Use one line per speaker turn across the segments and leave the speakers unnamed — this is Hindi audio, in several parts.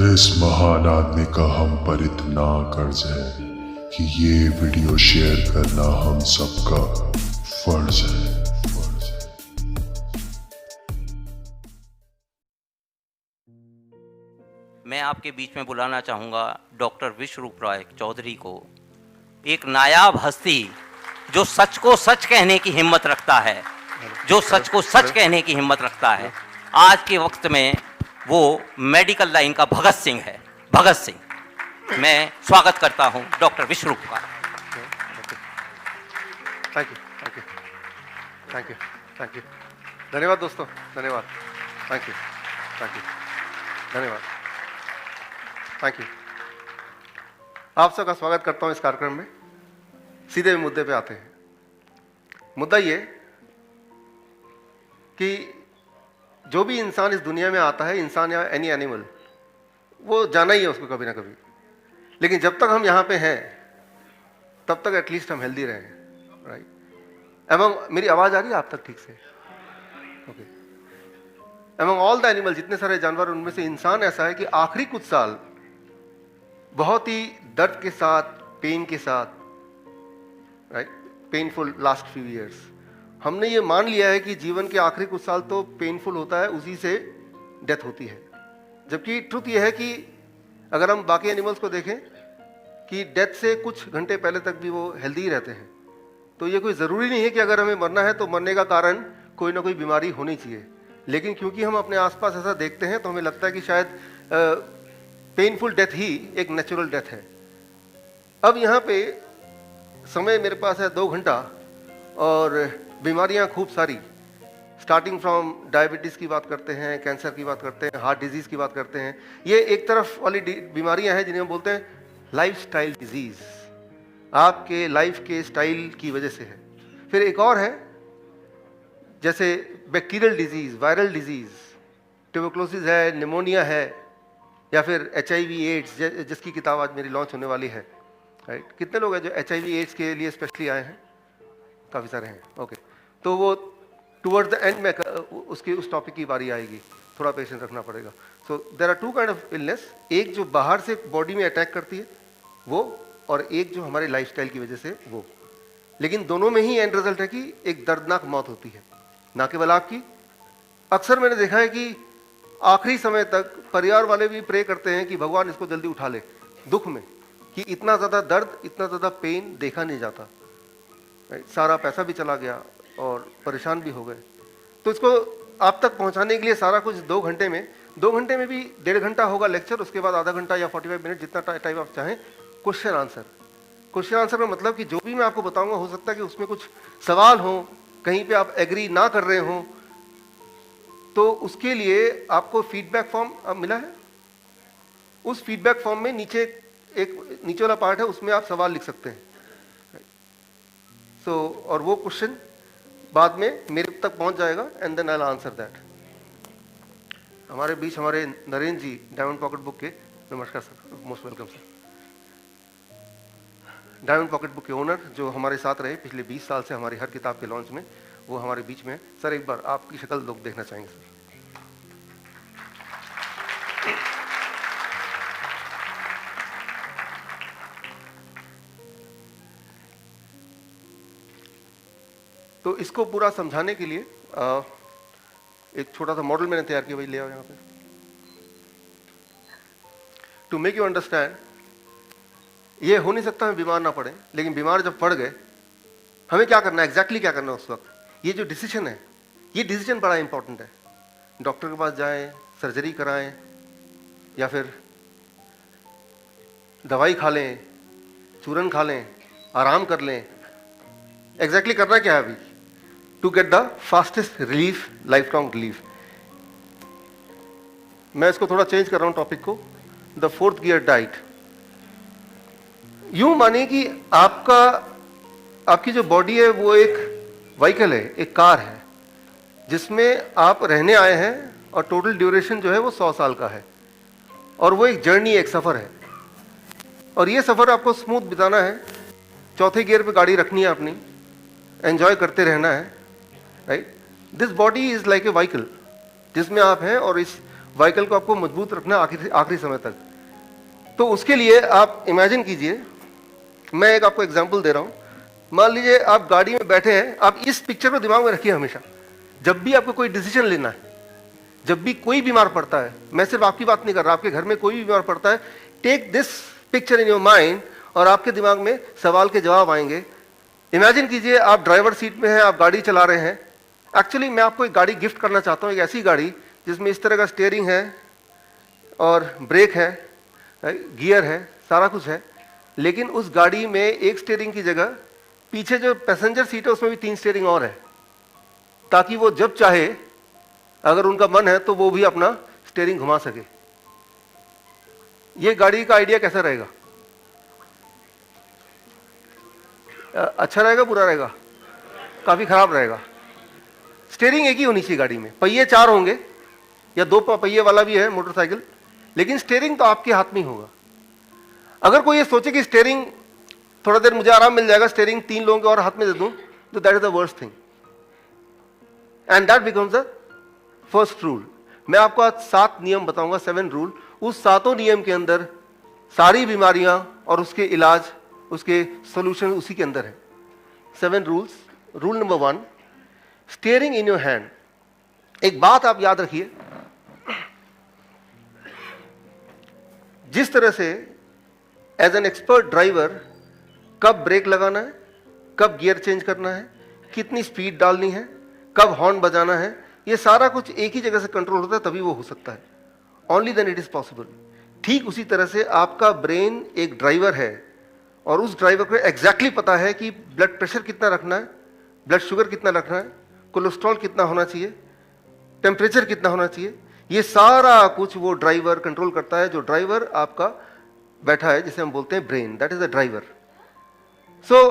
इस महान आदमी का हम पर इतना कर्ज है कि ये वीडियो शेयर करना हम सबका फर्ज है।
मैं आपके बीच में बुलाना चाहूँगा डॉक्टर विश्वरूप राय चौधरी को, एक नायाब हस्ती जो सच को सच कहने की हिम्मत रखता है, जो सच को सच कहने की हिम्मत रखता है। आज के वक्त में वो मेडिकल लाइन का भगत सिंह है। भगत सिंह, मैं स्वागत करता हूँ डॉक्टर विश्वरूप का।
Thank you. धन्यवाद दोस्तों, धन्यवाद। थैंक यू, धन्यवाद, थैंक यू। आप सबका स्वागत करता हूँ इस कार्यक्रम में। सीधे मुद्दे पे आते हैं। मुद्दा ये कि जो भी इंसान इस दुनिया में आता है, इंसान या एनी एनिमल, वो जाना ही है उसको कभी ना कभी। लेकिन जब तक हम यहाँ पे हैं तब तक एटलीस्ट हम हेल्दी रहें, राइट। एमंग, मेरी आवाज़ आ रही है आप तक ठीक से? Okay. Among all the animal, जितने सारे जानवर, उनमें से इंसान ऐसा है कि आखिरी कुछ साल बहुत ही दर्द के साथ, पेन के साथ, right, painful last few years, हमने ये मान लिया है कि जीवन के आखिरी कुछ साल तो पेनफुल होता है, उसी से डेथ होती है। जबकि ट्रुथ ये है कि अगर हम बाकी एनिमल्स को देखें कि डेथ से कुछ घंटे पहले तक भी वो हेल्दी ही रहते हैं। तो ये कोई ज़रूरी नहीं है कि अगर हमें मरना है तो मरने का कारण कोई ना कोई बीमारी होनी चाहिए। लेकिन क्योंकि हम अपने आसपास ऐसा देखते हैं तो हमें लगता है कि शायद पेनफुल डेथ ही एक नेचुरल डेथ है। अब यहाँ पे समय मेरे पास है 2 घंटा और बीमारियाँ खूब सारी, स्टार्टिंग फ्रॉम डायबिटीज़ की बात करते हैं, कैंसर की बात करते हैं, हार्ट डिजीज़ की बात करते हैं। ये एक तरफ वाली बीमारियाँ हैं जिन्हें हम बोलते हैं लाइफस्टाइल डिजीज़, आपके लाइफ के स्टाइल की वजह से है। फिर एक और है जैसे bacterial disease, viral disease, tuberculosis है, निमोनिया है, या फिर HIV एड्स, जिसकी किताब आज मेरी लॉन्च होने वाली है, राइट। कितने लोग हैं जो HIV एड्स के लिए स्पेशली आए हैं? काफ़ी सारे हैं, ओके। तो वो टुवर्ड्स द एंड में उस टॉपिक की बारी आएगी, थोड़ा पेशेंस रखना पड़ेगा। So there are 2 kind of illness, एक जो बाहर से बॉडी में अटैक करती है वो, और एक जो हमारे लाइफस्टाइल की वजह से वो। लेकिन दोनों में ही एंड रिजल्ट है कि एक दर्दनाक मौत होती है, ना केवल आपकी। अक्सर मैंने देखा है कि आखिरी समय तक परिवार वाले भी प्रे करते हैं कि भगवान इसको जल्दी उठा ले, दुख में, कि इतना ज़्यादा दर्द, इतना ज़्यादा पेन देखा नहीं जाता, सारा पैसा भी चला गया और परेशान भी हो गए। तो इसको आप तक पहुंचाने के लिए सारा कुछ 2 घंटे में, 2 घंटे में भी 1.5 घंटा होगा लेक्चर, उसके बाद आधा घंटा या 45 मिनट, जितना टाइम आप चाहें, क्वेश्चन आंसर। क्वेश्चन आंसर में मतलब कि जो भी मैं आपको बताऊंगा हो सकता है कि उसमें कुछ सवाल हो, कहीं पे आप एग्री ना कर रहे हो, तो उसके लिए आपको फीडबैक फॉर्म मिला है। उस फीडबैक फॉर्म में नीचे नीचे वाला पार्ट है, उसमें आप सवाल लिख सकते हैं। और वो क्वेश्चन बाद में मेरे तक पहुंच जाएगा and then I will answer that. हमारे बीच हमारे Narendra ji, Diamond Pocket Book के, नमस्कार sir, most welcome sir, Diamond Pocket Book के ओनर, जो हमारे साथ रहे पिछले 20 साल से हमारी हर किताब के लॉन्च में, वो हमारे बीच में। सर एक बार आपकी शक्ल लोग देखना चाहेंगे सर। तो इसको पूरा समझाने के लिए एक छोटा सा मॉडल मैंने तैयार किया, वही ले आओ यहाँ पे। टू मेक यू अंडरस्टैंड, ये हो नहीं सकता हम बीमार ना पड़े, लेकिन बीमार जब पड़ गए हमें क्या करना है, एग्जैक्टली क्या करना है उस वक्त। ये जो डिसीजन है, ये डिसीजन बड़ा इंपॉर्टेंट है। डॉक्टर के पास जाएं, सर्जरी कराएं, या फिर दवाई खा लें, चूरन खा लें, आराम कर लें, एग्जैक्टली करना क्या है अभी? To get the fastest relief, lifelong relief. मैं इसको थोड़ा चेंज कर रहा हूं टॉपिक को, द 4th गियर डाइट। यूं मानिए कि आपकी जो बॉडी है वो एक व्हीकल है, एक कार है, जिसमें आप रहने आए हैं, और टोटल ड्यूरेशन जो है वो 100 साल का है, और वो एक जर्नी, एक सफर है। और ये सफर आपको स्मूथ बिताना है, 4थे गियर पे गाड़ी रखनी है अपनी, एंजॉय करते रहना है, right. This body is like a vehicle जिसमें आप हैं, और इस व्हीकल को आपको मजबूत रखना आखिरी समय तक। तो उसके लिए आप इमेजिन कीजिए, मैं एक आपको एग्जांपल दे रहा हूं। मान लीजिए आप गाड़ी में बैठे हैं, आप इस पिक्चर को दिमाग में रखिए हमेशा। जब भी आपको कोई डिसीजन लेना है, जब भी कोई बीमार पड़ता है, मैं सिर्फ आपकी बात नहीं कर रहा, आपके घर में कोई भी बीमार पड़ता है, take this picture in your mind और आपके दिमाग में सवाल के जवाब आएंगे। इमेजिन कीजिए आप ड्राइवर सीट में हैं, आप गाड़ी चला रहे हैं। एक्चुअली मैं आपको एक गाड़ी गिफ्ट करना चाहता हूँ, एक ऐसी गाड़ी जिसमें इस तरह का स्टीयरिंग है और ब्रेक है, गियर है, सारा कुछ है। लेकिन उस गाड़ी में एक स्टीयरिंग की जगह पीछे जो पैसेंजर सीट है उसमें भी 3 स्टीयरिंग और है, ताकि वो जब चाहे, अगर उनका मन है तो वो भी अपना स्टीयरिंग घुमा सके। ये गाड़ी का आइडिया कैसा रहेगा? अच्छा रहेगा, बुरा रहेगा? काफी खराब रहेगा। स्टीयरिंग एक ही होनी चाहिए गाड़ी में, पहिए 4 होंगे या 2 पहिए वाला भी है मोटरसाइकिल, लेकिन स्टीयरिंग तो आपके हाथ में ही होगा। अगर कोई ये सोचे कि स्टीयरिंग थोड़ा देर मुझे आराम मिल जाएगा, स्टीयरिंग 3 लोगों के और हाथ में दे दूं, तो that is the worst thing and that becomes the first rule. मैं आपको आज 7 नियम बताऊंगा, 7 रूल। उस 7 नियम के अंदर सारी बीमारियां और उसके इलाज, उसके सॉल्यूशन उसी के अंदर है। 7 rules. Rule number 1, steering in your hand. एक बात आप याद रखिए, जिस तरह से एज एन एक्सपर्ट ड्राइवर कब ब्रेक लगाना है, कब गियर चेंज करना है, कितनी स्पीड डालनी है, कब हॉर्न बजाना है, ये सारा कुछ एक ही जगह से कंट्रोल होता है, तभी वो हो सकता है। Only then it is possible. ठीक उसी तरह से आपका ब्रेन एक ड्राइवर है और उस ड्राइवर को एग्जैक्टली पता है कि ब्लड प्रेशर कितना रखना है, ब्लड शुगर कितना रखना है, कोलेस्ट्रॉल कितना होना चाहिए, टेम्परेचर कितना होना चाहिए। ये सारा कुछ वो ड्राइवर कंट्रोल करता है। जो ड्राइवर आपका बैठा है, जिसे हम बोलते हैं brain, that is the driver. So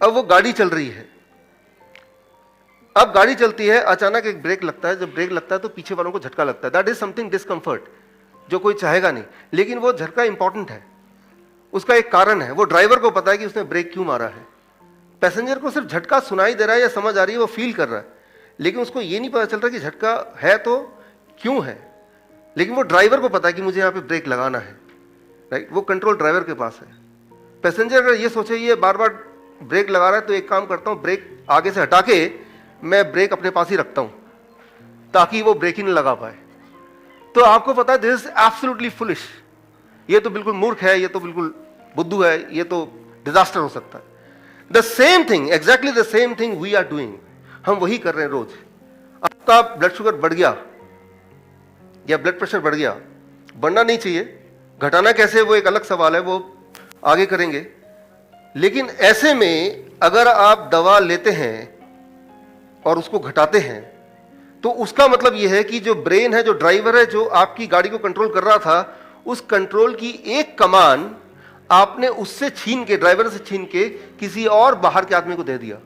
अब वो गाड़ी चल रही है, अब गाड़ी चलती है, अचानक एक ब्रेक लगता है। जब ब्रेक लगता है तो पीछे वालों को झटका लगता है। दैट इज समथिंग डिस्कम्फर्ट, जो कोई चाहेगा नहीं, लेकिन वो झटका इंपॉर्टेंट है, उसका एक कारण है। वो ड्राइवर को पता है कि उसने ब्रेक क्यों मारा है। पैसेंजर को सिर्फ झटका सुनाई दे रहा है या समझ आ रही है, वो फील कर रहा है, लेकिन उसको ये नहीं पता चल रहा कि झटका है तो क्यों है। लेकिन वो ड्राइवर को पता है कि मुझे यहाँ पे ब्रेक लगाना है, राइट। वो कंट्रोल ड्राइवर के पास है। पैसेंजर अगर ये सोचे ये बार बार ब्रेक लगा रहा है, तो एक काम करता हूँ, ब्रेक आगे से हटा के मैं ब्रेक अपने पास ही रखता हूँ ताकि वो ब्रेक ही नहीं लगा पाए। तो आपको पता है दिस इज एब्सोल्युटली फुलिश, ये तो बिल्कुल मूर्ख है, ये तो बिल्कुल बुद्धू है, ये तो डिजास्टर हो सकता है। The same thing, exactly the same thing we are doing. हम वही कर रहे हैं रोज। आपका ब्लड शुगर बढ़ गया या ब्लड प्रेशर बढ़ गया, बढ़ना नहीं चाहिए, घटाना कैसे वो एक अलग सवाल है, वो आगे करेंगे। लेकिन ऐसे में अगर आप दवा लेते हैं और उसको घटाते हैं, तो उसका मतलब यह है कि जो ब्रेन है, जो ड्राइवर है, जो आपकी गाड़ी को कंट्रोल कर रहा था, उस कंट्रोल की एक कमान आपने उससे छीन के, ड्राइवर से छीन के किसी और बाहर के आदमी को दे दिया।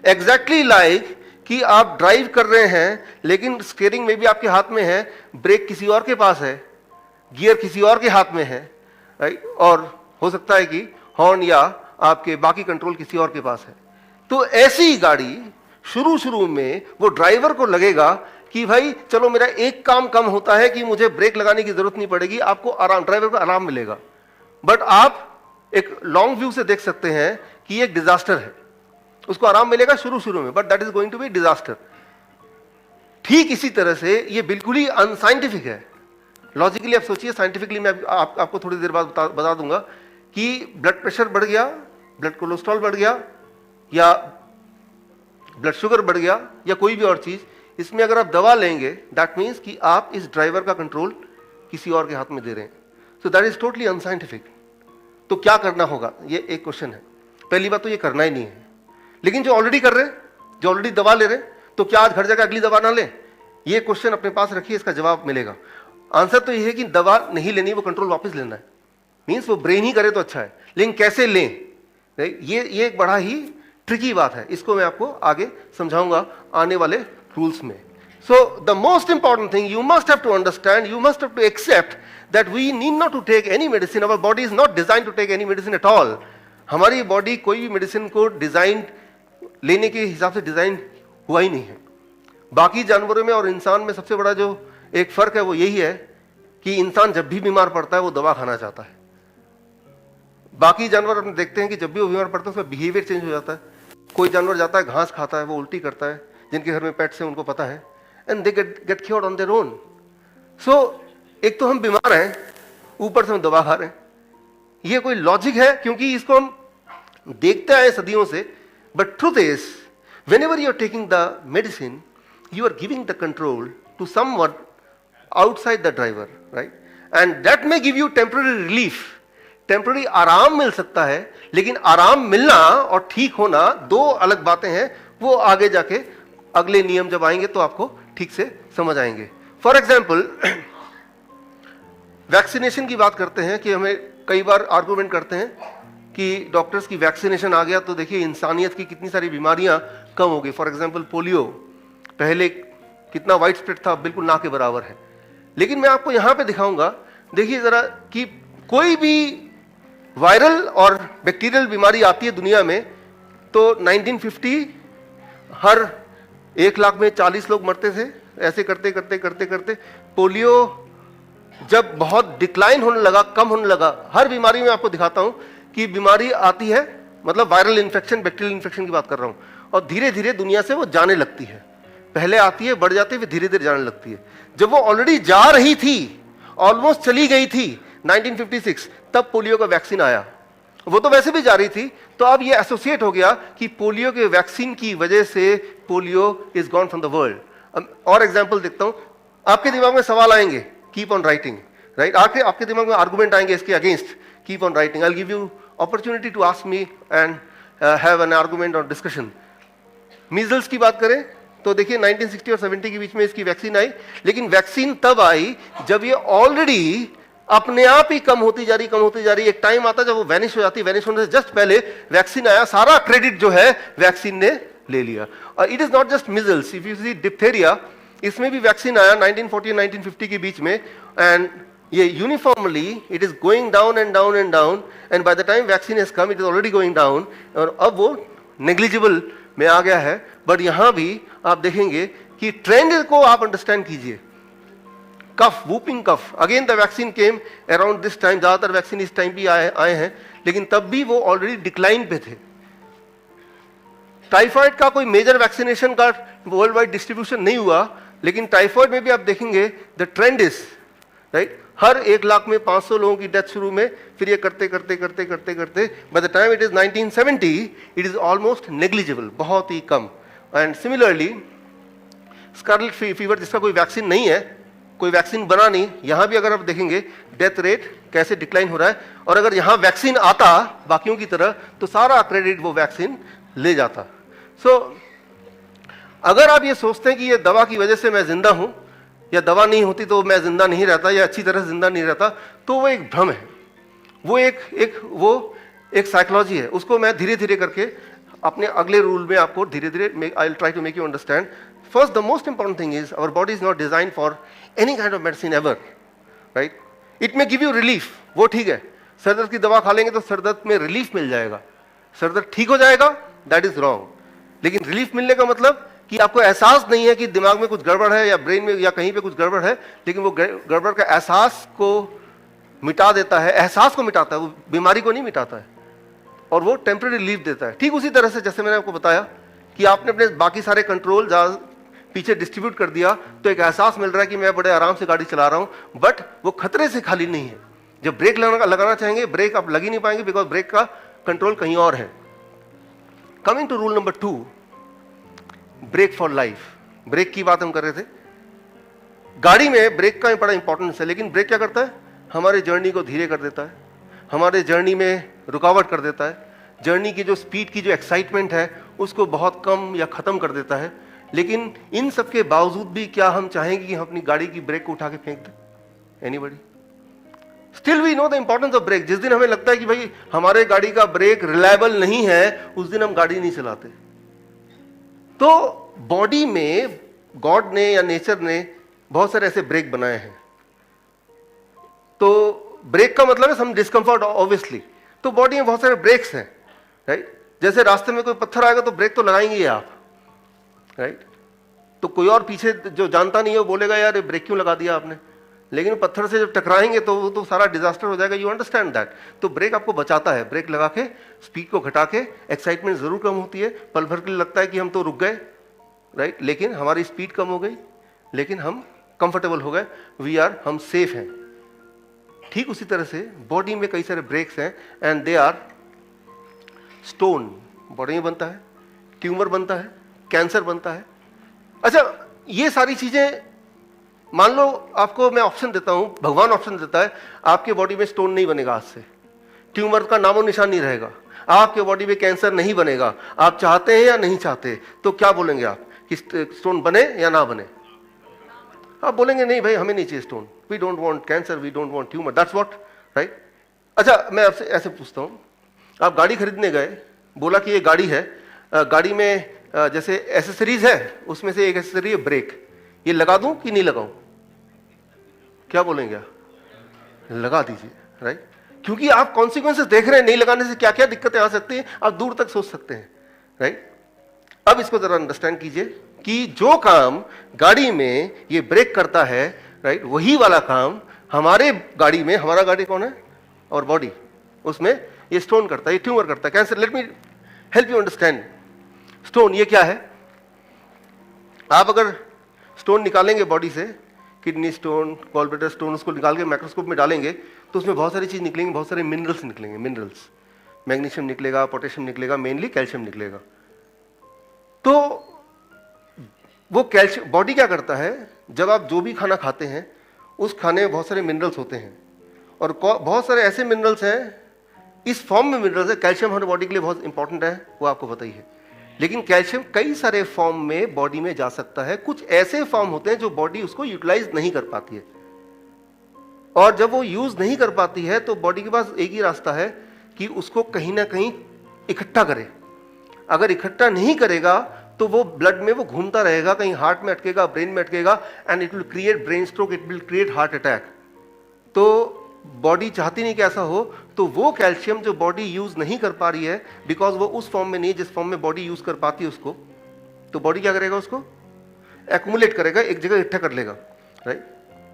एग्जैक्टली लाइक कि आप ड्राइव कर रहे हैं, लेकिन स्टीयरिंग में भी आपके हाथ में है, ब्रेक किसी और के पास है, गियर किसी और के हाथ में है, राइट। और हो सकता है कि हॉर्न या आपके बाकी कंट्रोल किसी और के पास है। तो ऐसी गाड़ी शुरू में वो ड्राइवर को लगेगा कि भाई चलो मेरा एक काम कम होता है कि मुझे ब्रेक लगाने की जरूरत नहीं पड़ेगी, आपको आराम, ड्राइवर को आराम मिलेगा। बट आप एक लॉन्ग व्यू से देख सकते हैं कि एक डिजास्टर है। उसको आराम मिलेगा शुरू में, but that is going to be disaster. ठीक इसी तरह से ये बिल्कुल ही अनसाइंटिफिक है। लॉजिकली आप सोचिए, साइंटिफिकली मैं आपको थोड़ी देर बाद बता दूंगा कि ब्लड प्रेशर बढ़ गया, ब्लड कोलेस्ट्रॉल बढ़ गया, या ब्लड शुगर बढ़ गया, या कोई भी और चीज, इसमें अगर आप दवा लेंगे, दैट मीन्स कि आप इस ड्राइवर का कंट्रोल किसी और के हाथ में दे रहे हैं। So that is totally unscientific. तो क्या करना होगा, ये एक क्वेश्चन है। पहली बात तो ये करना ही नहीं है। लेकिन जो ऑलरेडी कर रहे हैं, जो ऑलरेडी दवा ले रहे हैं, तो क्या आज घर जाकर अगली दवा ना लें? ये क्वेश्चन अपने पास रखिए, इसका जवाब मिलेगा। आंसर तो ये है कि दवा नहीं लेनी, वो कंट्रोल वापस लेना है। मीन्स वो ब्रेन ही करे तो अच्छा है, लेकिन कैसे लें, ये एक बड़ा ही ट्रिकी बात है। इसको मैं आपको आगे समझाऊंगा आने वाले रूल्स में। So the most important thing you must have to understand, you must have to accept that we need not to take any medicine. Our body is not design to take any medicine at all. हमारी बॉडी कोई भी मेडिसिन को डिजाइन लेने के हिसाब से डिजाइन हुआ ही नहीं है। बाकी जानवरों में और इंसान में सबसे बड़ा जो एक फर्क है, वो यही है कि इंसान जब भी बीमार पड़ता है वो दवा खाना चाहता है। बाकी जानवर हम देखते हैं कि जब भी वो बीमार पड़ता है उसका बिहेवियर चेंज हो जाता है। कोई जानवर जाता है घास खाता है, वो उल्टी करता है, जिनके घर में पेट्स हैं उनको पता है, and they get cured on their own. So एक तो हम बीमार हैं, ऊपर से हम दवा खा रहे हैं। ये कोई लॉजिक है? क्योंकि इसको हम देखते आए सदियों से। But truth is whenever you are taking the medicine, you are giving the control to someone outside the driver, right? And that may give you temporary relief. Temporary आराम मिल सकता है, लेकिन आराम मिलना और ठीक होना दो अलग बातें हैं। वो आगे जाके अगले नियम जब आएंगे तो आपको ठीक से समझ आएंगे। फॉर एग्जाम्पल, वैक्सीनेशन की बात करते हैं कि हमें कई बार आर्गूमेंट करते हैं कि डॉक्टर्स की वैक्सीनेशन आ गया तो देखिए इंसानियत की कितनी सारी बीमारियां कम हो गई। फॉर एग्जाम्पल पोलियो पहले कितना वाइड स्प्रेड था, बिल्कुल ना के बराबर है। लेकिन मैं आपको यहां पे दिखाऊंगा, देखिए जरा कि कोई भी वायरल और बैक्टीरियल बीमारी आती है दुनिया में तो 1950 हर 1 लाख में 40 लोग मरते थे। ऐसे करते करते करते करते पोलियो जब बहुत डिक्लाइन होने लगा, कम होने लगा, हर बीमारी में आपको दिखाता हूं कि बीमारी आती है, मतलब वायरल इन्फेक्शन, बैक्टीरियल इन्फेक्शन की बात कर रहा हूं, और धीरे धीरे दुनिया से वो जाने लगती है। पहले आती है, बढ़ जाती है, फिर धीरे धीरे जाने लगती है। जब वो ऑलरेडी जा रही थी, ऑलमोस्ट चली गई थी 1956, तब पोलियो का वैक्सीन आया। वो तो वैसे भी जा रही थी, तो अब ये एसोसिएट हो गया कि पोलियो के वैक्सीन की वजह से polio is gone from the world. और एग्जाम्पल देखता हूं, आपके दिमाग में सवाल आएंगे, कीप ऑन राइटिंग, राइट? आपके दिमाग में आर्गुमेंट आएंगे इसके against, keep on writing. I will give you opportunity to ask me and have an argument और डिस्कशन। मीजल्स की बात करें तो देखिए 1960 और 70 के बीच में इसकी वैक्सीन आई, लेकिन वैक्सीन तब आई जब ये ऑलरेडी अपने आप ही कम होती जा रही। एक टाइम आता जब वो वैनिश हो जाती, वैनिश होने से जस्ट पहले वैक्सीन आया, सारा क्रेडिट जो है वैक्सीन ने ले लिया। और it is not just measles, if you see diphtheria, इसमें भी वैक्सीन आया 1940 और 1950 के बीच में, एंड ये uniformly it is going down and down and down, and by the time vaccine has come it is already going down, और अब वो नेग्लिजिबल में आ गया है। बट यहां भी आप देखेंगे कि ट्रेंड को आप अंडरस्टैंड कीजिए। Cough, whooping cough, again the vaccine came around this time, ज्यादातर वैक्सीन इस टाइम भी आए हैं, लेकिन तब भी वो ऑलरेडी डिक्लाइन पे थे। टाइफाइड का कोई मेजर वैक्सीनेशन का वर्ल्ड वाइड डिस्ट्रीब्यूशन नहीं हुआ, लेकिन टाइफाइड में भी आप देखेंगे द ट्रेंड इज राइट, हर 1 लाख में 500 लोगों की डेथ शुरू में, फिर ये करते करते करते करते करते by the time it is 1970 it is almost negligible, बहुत ही कम। एंड सिमिलरली स्कारलेट फीवर, जिसका कोई वैक्सीन नहीं है, कोई वैक्सीन बना नहीं, यहां भी अगर आप देखेंगे डेथ रेट कैसे डिक्लाइन हो रहा है, और अगर यहां वैक्सीन आता बाकियों की तरह तो सारा क्रेडिट वो वैक्सीन ले जाता। सो अगर आप ये सोचते हैं कि ये दवा की वजह से मैं जिंदा हूं, या दवा नहीं होती तो मैं जिंदा नहीं रहता, या अच्छी तरह जिंदा नहीं रहता, तो वो एक भ्रम है। वो एक साइकोलॉजी है। उसको मैं धीरे धीरे करके अपने अगले रूल में आपको धीरे धीरे I will try to make you understand. First, the most important thing is our body is not designed for any kind of medicine ever, right? It may give you relief, वो ठीक है, सर दर्द की दवा खा लेंगे तो सर दर्द में रिलीफ मिल जाएगा, सर दर्द ठीक हो जाएगा, that is wrong। लेकिन रिलीफ मिलने का मतलब कि आपको एहसास नहीं है कि दिमाग में कुछ गड़बड़ है या ब्रेन में या कहीं पे कुछ गड़बड़ है, लेकिन वो गड़बड़ का एहसास को मिटा देता है, एहसास को मिटाता है, वो बीमारी को नहीं मिटाता है, और वो टेम्परेरी रिलीफ देता है। ठीक उसी तरह से जैसे मैंने आपको बताया कि आपने अपने बाकी सारे कंट्रोल पीछे डिस्ट्रीब्यूट कर दिया, तो एक एहसास मिल रहा है कि मैं बड़े आराम से गाड़ी चला रहा हूं, बट वो खतरे से खाली नहीं है। जब ब्रेक लगाना चाहेंगे, ब्रेक आप लग ही नहीं पाएंगे, बिकॉज ब्रेक का कंट्रोल कहीं और है। Coming to rule number 2, break for life. Break की बात हम कर रहे थे। गाड़ी में ब्रेक का बड़ा इंपॉर्टेंस है, लेकिन ब्रेक क्या करता है? हमारे जर्नी को धीरे कर देता है, हमारे जर्नी में रुकावट कर देता है, जर्नी की जो स्पीड की जो एक्साइटमेंट है उसको बहुत कम या खत्म कर देता है। लेकिन इन सब के बावजूद भी क्या हम चाहेंगे कि हम अपनी गाड़ी की ब्रेक को उठा के फेंक दें? Anybody? Still we know the importance of break. जिस दिन हमें लगता है कि भाई हमारे गाड़ी का ब्रेक रिलायबल नहीं है, उस दिन हम गाड़ी नहीं चलाते। तो बॉडी में गॉड ने या नेचर ने बहुत सारे ऐसे ब्रेक बनाए हैं। तो ब्रेक का मतलब है सम डिस्कंफर्ट ऑब्वियसली, तो बॉडी में बहुत सारे ब्रेक्स हैं, राइट? जैसे रास्ते में कोई पत्थर आएगा तो ब्रेक तो लगाएंगे आप, राइट? तो कोई और पीछे जो जानता नहीं है वो बोलेगा यार ये ब्रेक क्यों लगा दिया आपने, लेकिन पत्थर से जब टकराएंगे तो वो तो सारा डिजास्टर हो जाएगा। You understand that. तो ब्रेक आपको बचाता है, ब्रेक लगा के स्पीड को घटा के, एक्साइटमेंट जरूर कम होती है, पल भर के लिए लगता है कि हम तो रुक गए, राइट, लेकिन हमारी स्पीड कम हो गई, लेकिन हम कंफर्टेबल हो गए, हम सेफ हैं। ठीक उसी तरह से बॉडी में कई सारे ब्रेक्स हैं and they are stone. Body में बनता है, ट्यूमर बनता है, कैंसर बनता है। अच्छा, ये सारी चीजें मान लो आपको मैं ऑप्शन देता हूं, भगवान ऑप्शन देता है, आपके बॉडी में स्टोन नहीं बनेगा आज से, ट्यूमर का नामो निशान नहीं रहेगा, आपके बॉडी में कैंसर नहीं बनेगा, आप चाहते हैं या नहीं चाहते, तो क्या बोलेंगे आप कि स्टोन बने या ना बने? आप बोलेंगे नहीं भाई हमें नहीं चाहिए stone, we don't want cancer, we don't want tumour, that's what, right. अच्छा, मैं आपसे ऐसे पूछता हूं, आप गाड़ी खरीदने गए, बोला कि ये गाड़ी है, गाड़ी में जैसे एसेसरीज है, उसमें से एक एसेसरी है ब्रेक, ये लगा दूं कि नहीं लगाऊं? क्या बोलेंगे? लगा दीजिए, राइट, क्योंकि आप कॉन्सिक्वेंसेस देख रहे हैं, नहीं लगाने से क्या क्या दिक्कतें आ सकती हैं, आप दूर तक सोच सकते हैं, राइट। अब इसको जरा अंडरस्टैंड कीजिए कि जो काम गाड़ी में ये ब्रेक करता है, राइट, वही वाला काम हमारे गाड़ी में, हमारा गाड़ी कौन है और बॉडी, उसमें ये स्टोन करता है, ये ट्यूमर करता है, cancer. Let me help you understand. Stone ये क्या है? आप अगर स्टोन निकालेंगे बॉडी से, किडनी स्टोन, गॉलब्लैडर स्टोन, उसको निकाल के माइक्रोस्कोप में डालेंगे तो उसमें बहुत सारी चीज निकलेंगी, बहुत सारे मिनरल्स निकलेंगे, मिनरल्स, मैग्नीशियम निकलेगा, पोटेशियम निकलेगा, मेनली कैल्शियम निकलेगा। तो वो कैल्शियम, बॉडी क्या करता है, जब आप जो भी खाना खाते हैं उस खाने में बहुत सारे मिनरल्स होते हैं, और बहुत सारे ऐसे मिनरल्स हैं, इस फॉर्म में मिनरल्स है। कैल्शियम हमारे बॉडी के लिए बहुत इंपॉर्टेंट है, वो आपको पता ही है, लेकिन कैल्शियम कई सारे फॉर्म में बॉडी में जा सकता है। कुछ ऐसे फॉर्म होते हैं जो बॉडी उसको यूटिलाइज नहीं कर पाती है, और जब वो यूज नहीं कर पाती है तो बॉडी के पास एक ही रास्ता है कि उसको कहीं ना कहीं इकट्ठा करे। अगर इकट्ठा नहीं करेगा तो वो ब्लड में वो घूमता रहेगा, कहीं हार्ट में अटकेगा, ब्रेन में अटकेगा, and it will create brain stroke, it will create heart attack. तो बॉडी चाहती नहीं कि ऐसा हो, तो वो कैल्शियम जो बॉडी यूज नहीं कर पा रही है, बिकॉज वो उस फॉर्म में नहीं जिस फॉर्म में बॉडी यूज कर पाती है उसको, तो बॉडी क्या करेगा, उसको एक्यूमुलेट करेगा, एक जगह इकट्ठा कर लेगा, right.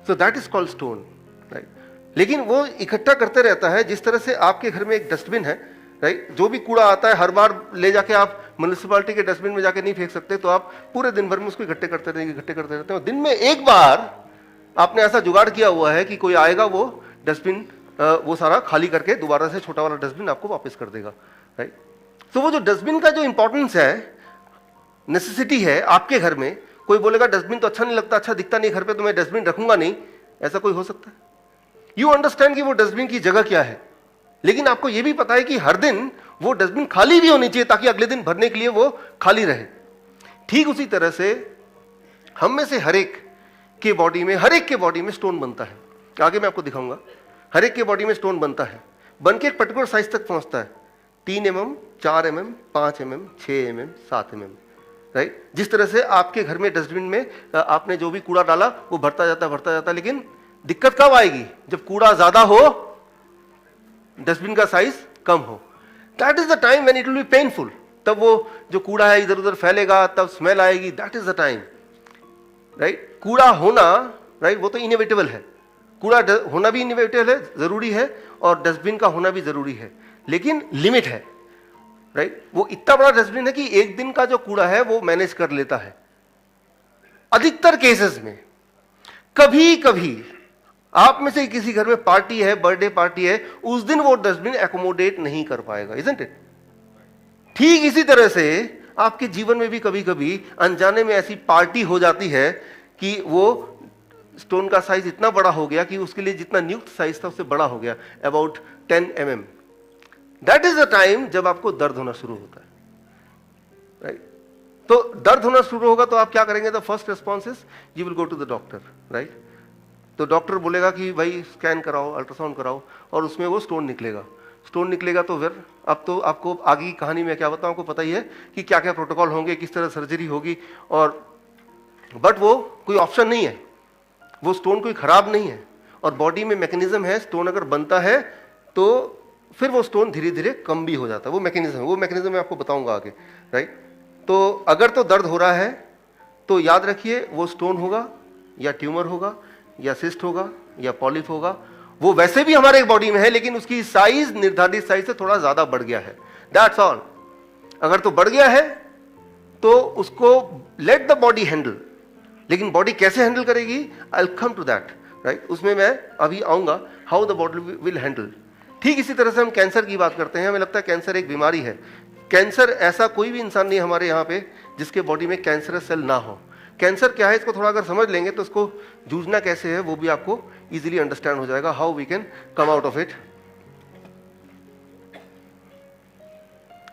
So that is called stone, right. लेकिन वो इकट्ठा करते रहता है। जिस तरह से आपके घर में एक डस्टबिन है, राइट, जो भी कूड़ा आता है हर बार ले जाके आप म्युनिसिपैलिटी के डस्टबिन में जाके नहीं फेंक सकते, तो आप पूरे दिन भर में उसको इकट्ठे करते रहेंगे, इकट्ठे करते रहते हैं। दिन में एक बार आपने ऐसा जुगाड़ किया हुआ है कि कोई आएगा, वो डस्टबिन वो सारा खाली करके दोबारा से छोटा वाला डस्टबिन आपको वापस कर देगा, राइट। तो वो जो डस्टबिन का जो इंपॉर्टेंस है, नेसेसिटी है आपके घर में, कोई बोलेगा डस्टबिन तो अच्छा नहीं लगता, अच्छा दिखता नहीं घर पे, तो मैं डस्टबिन रखूंगा नहीं, ऐसा कोई हो सकता है? यू अंडरस्टैंड कि वो डस्टबिन की जगह क्या है, लेकिन आपको यह भी पता है कि हर दिन वो डस्टबिन खाली भी होनी चाहिए ताकि अगले दिन भरने के लिए वो खाली रहे। ठीक उसी तरह से हम में से हर एक के बॉडी में, हर एक के बॉडी में स्टोन बनता है। आगे मैं आपको दिखाऊंगा, हर एक के बॉडी में स्टोन बनता है, बन के एक पर्टिकुलर साइज तक पहुंचता है, 3 mm, 4 mm, 5 mm, 6 mm, 7 mm, right. जिस तरह से आपके घर में डस्टबिन में आपने जो भी कूड़ा डाला वो भरता जाता, लेकिन दिक्कत कब आएगी? जब कूड़ा ज्यादा हो, डस्टबिन का साइज कम हो। That is the time when it will be painful. तब वो जो कूड़ा है इधर उधर फैलेगा, तब स्मेल आएगी, that is the time, right. कूड़ा होना, राइट, वो तो इनएविटेबल है, कूड़ा होना भी इनएविटेबल है, जरूरी है, और डस्टबिन का होना भी जरूरी है, लेकिन लिमिट है, राइट। वो इतना बड़ा डस्टबिन है कि एक दिन का जो कूड़ा है वो मैनेज कर लेता है। अधिकतर केसेस में कभी कभी आप में से किसी घर में पार्टी है, बर्थडे पार्टी है, उस दिन वो डस्टबिन एकोमोडेट नहीं कर पाएगा, इजंट इट? ठीक इसी तरह से आपके जीवन में भी कभी कभी अनजाने में ऐसी पार्टी हो जाती है कि वो स्टोन का साइज इतना बड़ा हो गया कि उसके लिए जितना नियुक्त साइज था उससे बड़ा हो गया, about 10 mm। That is the time जब आपको दर्द होना शुरू होता है, राइट। तो दर्द होना शुरू होगा तो आप क्या करेंगे? The first response is you will go to the doctor, right. तो डॉक्टर बोलेगा कि भाई स्कैन कराओ, अल्ट्रासाउंड कराओ, और उसमें वो स्टोन निकलेगा। स्टोन निकलेगा तो फिर अब तो आपको आगे की कहानी में क्या बताऊं, आपको पता ही है कि क्या क्या प्रोटोकॉल होंगे, किस तरह सर्जरी होगी, और बट वो कोई ऑप्शन नहीं है, वो स्टोन कोई खराब नहीं है, और बॉडी में मैकेनिज्म है, स्टोन अगर बनता है तो फिर वो स्टोन धीरे धीरे कम भी हो जाता है। वो मैकेनिज्म मैं आपको बताऊंगा आगे, राइट। तो अगर तो दर्द हो रहा है तो याद रखिए वो स्टोन होगा या ट्यूमर होगा या सिस्ट होगा या पॉलिप होगा, वो वैसे भी हमारे बॉडी में है लेकिन उसकी साइज निर्धारित साइज से थोड़ा ज्यादा बढ़ गया है, दैट्स ऑल। अगर तो बढ़ गया है तो उसको लेट द बॉडी हैंडल, लेकिन बॉडी कैसे हैंडल करेगी, I will come to that, right. उसमें मैं अभी आऊंगा how the body will handle. ठीक इसी तरह से हम कैंसर की बात करते हैं, हमें लगता है कैंसर एक बीमारी है। कैंसर, ऐसा कोई भी इंसान नहीं हमारे यहाँ पे जिसके बॉडी में कैंसरस सेल ना हो। कैंसर क्या है इसको थोड़ा अगर समझ लेंगे तो इसको जूझना कैसे है वो भी आपको इजीली अंडरस्टैंड हो जाएगा, how we can come out of it.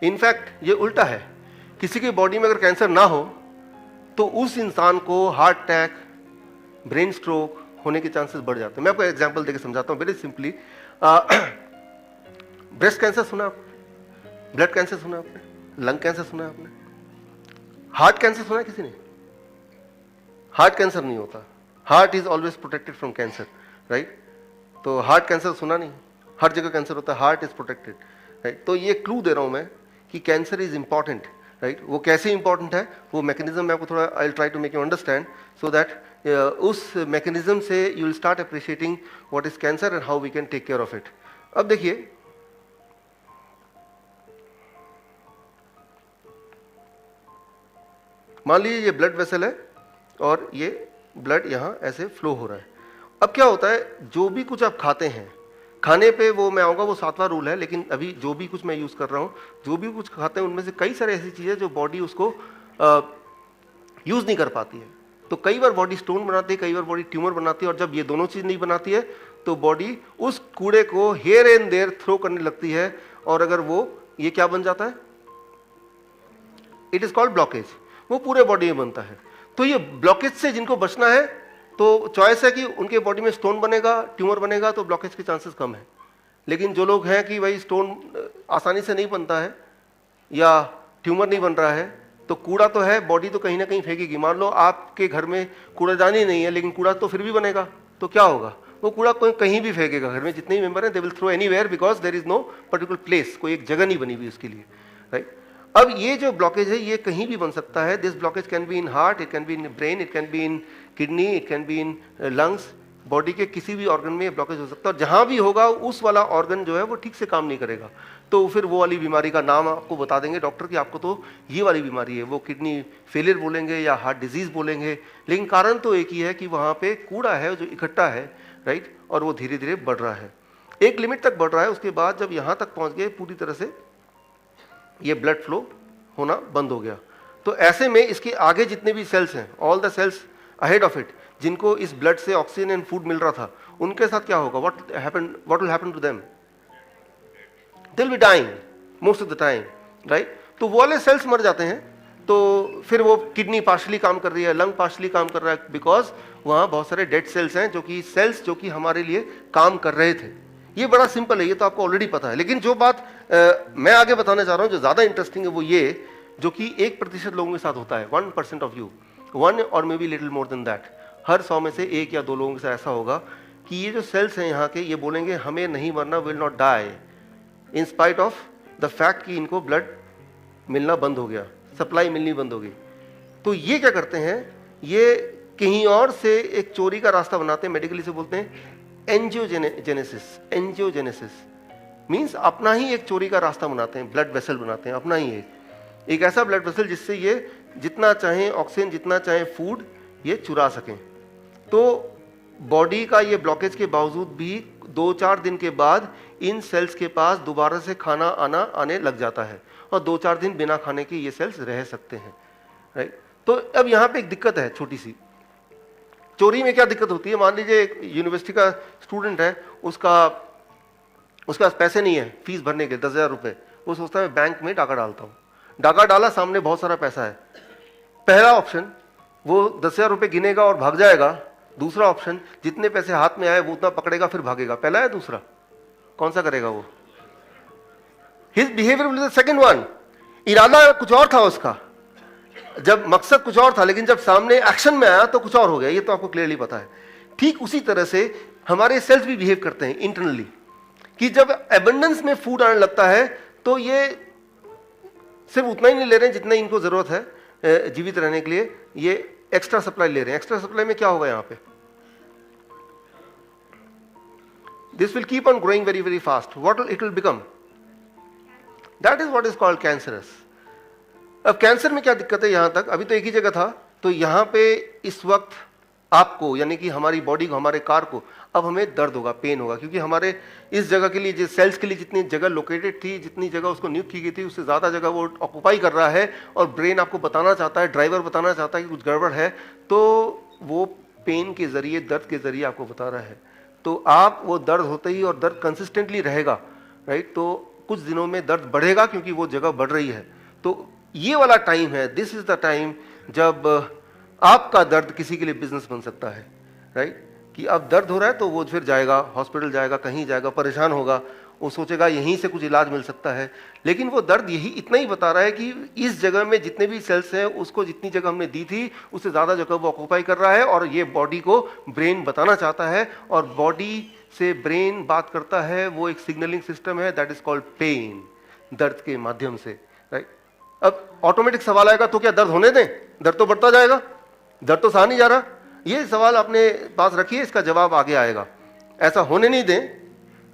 In fact ये उल्टा है, किसी की बॉडी में अगर कैंसर ना हो तो उस इंसान को हार्ट अटैक, ब्रेन स्ट्रोक होने के चांसेस बढ़ जाते हैं। मैं आपको एग्जांपल देकर समझाता हूँ वेरी सिंपली। ब्रेस्ट कैंसर सुना आपने, ब्लड कैंसर सुना आपने, लंग कैंसर सुना आपने, हार्ट कैंसर सुना है किसी ने? हार्ट कैंसर नहीं होता, heart is always protected from cancer, right. तो हार्ट कैंसर सुना नहीं, हर जगह कैंसर होता है, हार्ट इज प्रोटेक्टेड, राइट। तो ये क्लू दे रहा हूं मैं कि कैंसर इज इंपॉर्टेंट, राइट। वो कैसे इंपॉर्टेंट है वो मैकेनिज्म मैं आपको थोड़ा I will try to make you understand so that उस मैकेनिज्म से you will start appreciating what is cancer and how we can take care of it. अब देखिए, मान लीजिए ये ब्लड वेसल है और ये ब्लड यहां ऐसे फ्लो हो रहा है। अब क्या होता है, जो भी कुछ आप खाते हैं, खाने पे वो मैं आऊँगा, वो 7वां रूल है, लेकिन अभी जो भी कुछ मैं यूज़ कर रहा हूँ, जो भी कुछ खाते हैं उनमें से कई सारे ऐसी चीज़ें जो बॉडी उसको यूज़ नहीं कर पाती है। तो कई बार बॉडी स्टोन बनाती है, कई बार बॉडी ट्यूमर बनाती है, और जब ये दोनों चीज़ नहीं बनाती है तो बॉडी उस कूड़े को हियर एंड देयर थ्रो करने लगती है, और अगर वो ये क्या बन जाता है, इट इज़ कॉल्ड ब्लॉकेज, वो पूरे बॉडी में बनता है। तो ये ब्लॉकेज से जिनको बचना है तो चॉइस है कि उनके बॉडी में स्टोन बनेगा, ट्यूमर बनेगा, तो ब्लॉकेज के चांसेस कम है। लेकिन जो लोग हैं कि भाई स्टोन आसानी से नहीं बनता है या ट्यूमर नहीं बन रहा है, तो कूड़ा तो है, बॉडी तो कहीं ना कहीं फेंकेगी। मान लो आपके घर में कूड़ादान ही नहीं है लेकिन कूड़ा तो फिर भी बनेगा, तो क्या होगा, वो कूड़ा कोई कहीं भी फेंकेगा। घर में जितने भी मेंबर हैं they will throw anywhere because there is no particular place, कोई एक जगह नहीं बनी हुई उसके लिए, राइट। अब ये जो ब्लॉकेज है ये कहीं भी बन सकता है। This blockage can be in heart, it can be in brain, it can be in kidney, it can be in lungs. Body के किसी भी ऑर्गन में ब्लॉकेज हो सकता है, और जहां भी होगा उस वाला ऑर्गन जो है वो ठीक से काम नहीं करेगा, तो फिर वो वाली बीमारी का नाम आपको बता देंगे डॉक्टर कि आपको तो ये वाली बीमारी है। वो किडनी फेलियर बोलेंगे या हार्ट डिजीज बोलेंगे, लेकिन कारण तो एक ही है कि वहाँ पे कूड़ा है जो इकट्ठा है, राइट, और वो धीरे धीरे बढ़ रहा है, एक लिमिट तक बढ़ रहा है। उसके बाद जब यहाँ तक पहुँच गए पूरी तरह से ये ब्लड फ्लो होना बंद हो गया, तो ऐसे में इसके आगे जितने भी सेल्स हैं, all the cells ahead of it, जिनको इस ब्लड से ऑक्सीजन एंड फूड मिल रहा था, उनके साथ क्या होगा, what will happen to them, they will be dying most of the time, right. तो वो वाले सेल्स मर जाते हैं, तो फिर वो किडनी पार्शली काम कर रही है, लंग पार्शली काम कर रहा है, बिकॉज वहाँ बहुत सारे डेड सेल्स हैं जो कि हमारे लिए काम कर रहे थे। ये बड़ा सिंपल है, ये तो आपको ऑलरेडी पता है। लेकिन जो बात मैं आगे बताने जा रहा हूँ जो ज़्यादा इंटरेस्टिंग है वो ये, जो कि 1% लोगों के साथ होता है, 1% ऑफ यू, 1 और maybe little more than that. हर 100 में से 1 या 2 लोगों के साथ ऐसा होगा कि ये जो सेल्स हैं यहाँ के, ये बोलेंगे हमें नहीं मरना, will not die, in spite of the fact कि इनको ब्लड मिलना बंद हो गया, सप्लाई मिलनी बंद हो गई। तो ये क्या करते हैं, ये कहीं और से एक चोरी का रास्ता बनाते हैं, मेडिकली से बोलते हैं एंजियोजेनेसिस। एंजियोजेनेसिस मीन्स अपना ही एक चोरी का रास्ता बनाते हैं, ब्लड वेसल बनाते हैं अपना ही एक ऐसा ब्लड वेसल जिससे ये जितना चाहें ऑक्सीजन, जितना चाहें फूड ये चुरा सकें। तो बॉडी का ये ब्लॉकेज के बावजूद भी 2-4 दिन के बाद इन सेल्स के पास दोबारा से खाना आने लग जाता है, और 2-4 दिन बिना खाने के ये सेल्स रह सकते हैं, राइट। तो अब यहाँ पे एक दिक्कत है छोटी सी, चोरी में क्या दिक्कत होती है। मान लीजिए एक यूनिवर्सिटी का स्टूडेंट है, उसके पास पैसे नहीं है फीस भरने के 10,000 रुपये, वो सोचता है बैंक में डाका डालता हूँ, डाका डाला, सामने बहुत सारा पैसा है। पहला ऑप्शन वो 10,000 रुपये गिनेगा और भाग जाएगा, दूसरा ऑप्शन जितने पैसे हाथ में आए वो उतना पकड़ेगा फिर भागेगा। पहला है दूसरा, कौन सा करेगा वो? His behaviour will be the second one. इरादा कुछ और था उसका, जब मकसद कुछ और था, लेकिन जब सामने एक्शन में आया तो कुछ और हो गया, ये तो आपको क्लियरली पता है। ठीक उसी तरह से हमारे सेल्स भी बिहेव करते हैं इंटरनली, कि जब एबंडेंस में फूड आने लगता है तो ये सिर्फ उतना ही नहीं ले रहे हैं जितना इनको जरूरत है जीवित रहने के लिए, ये एक्स्ट्रा सप्लाई ले रहे हैं। एक्स्ट्रा सप्लाई में क्या होगा यहाँ पे? This will keep on growing very very fast. What it will become? That is what is called cancerous. अब कैंसर में क्या दिक्कत है? यहां तक अभी तो एक ही जगह था, तो यहां पे इस वक्त आपको यानी कि हमारी बॉडी को, हमारे कार को अब हमें दर्द होगा, पेन होगा, क्योंकि हमारे इस जगह के लिए, जिस सेल्स के लिए जितनी जगह लोकेटेड थी, जितनी जगह उसको नियुक्त की गई थी, उससे ज़्यादा जगह वो ऑक्यूपाई कर रहा है और ब्रेन आपको बताना चाहता है, ड्राइवर बताना चाहता है कि कुछ गड़बड़ है, तो वो पेन के ज़रिए, दर्द के ज़रिए आपको बता रहा है। तो आप वो दर्द होते ही, और दर्द कंसिस्टेंटली रहेगा, राइट, तो कुछ दिनों में दर्द बढ़ेगा क्योंकि वो जगह बढ़ रही है। तो ये वाला टाइम है, दिस इज़ द टाइम जब आपका दर्द किसी के लिए बिजनेस बन सकता है, राइट, कि अब दर्द हो रहा है तो वो फिर जाएगा, हॉस्पिटल जाएगा, कहीं जाएगा, परेशान होगा, वो सोचेगा यहीं से कुछ इलाज मिल सकता है, लेकिन वो दर्द यही इतना ही बता रहा है कि इस जगह में जितने भी सेल्स हैं उसको जितनी जगह हमने दी थी उससे ज़्यादा जगह वो ऑक्यूपाई कर रहा है, और ये बॉडी को ब्रेन बताना चाहता है, और बॉडी से ब्रेन बात करता है, वो एक सिग्नलिंग सिस्टम है, दैट इज कॉल्ड पेन, दर्द के माध्यम से, राइट। अब ऑटोमेटिक सवाल आएगा, तो क्या दर्द होने दें? दर्द तो बढ़ता जाएगा, दर्द तो सहा नहीं जा रहा। ये सवाल अपने पास रखिए, इसका जवाब आगे आएगा। ऐसा होने नहीं दें,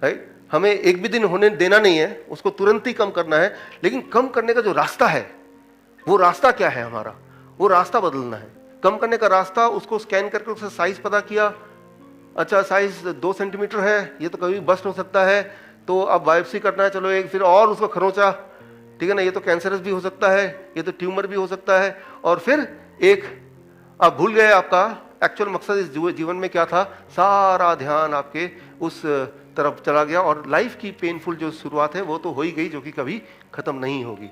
राइट, हमें एक भी दिन होने देना नहीं है, उसको तुरंत ही कम करना है, लेकिन कम करने का जो रास्ता है, वो रास्ता क्या है हमारा? वो रास्ता बदलना है। कम करने का रास्ता, उसको स्कैन करके उसका साइज पता किया, अच्छा साइज 2 सेंटीमीटर है, ये तो कभी बस्ट हो सकता है, तो अब बायोप्सी करना है, चलो एक फिर और उसको खरोंचा, ठीक है ना, ये तो कैंसरस भी हो सकता है, ये तो ट्यूमर भी हो सकता है, और फिर एक आप भूल गए आपका एक्चुअल मकसद इस जीवन में क्या था, सारा ध्यान आपके उस तरफ चला गया, और लाइफ की पेनफुल जो शुरुआत है वो तो हो ही गई, जो कि कभी खत्म नहीं होगी।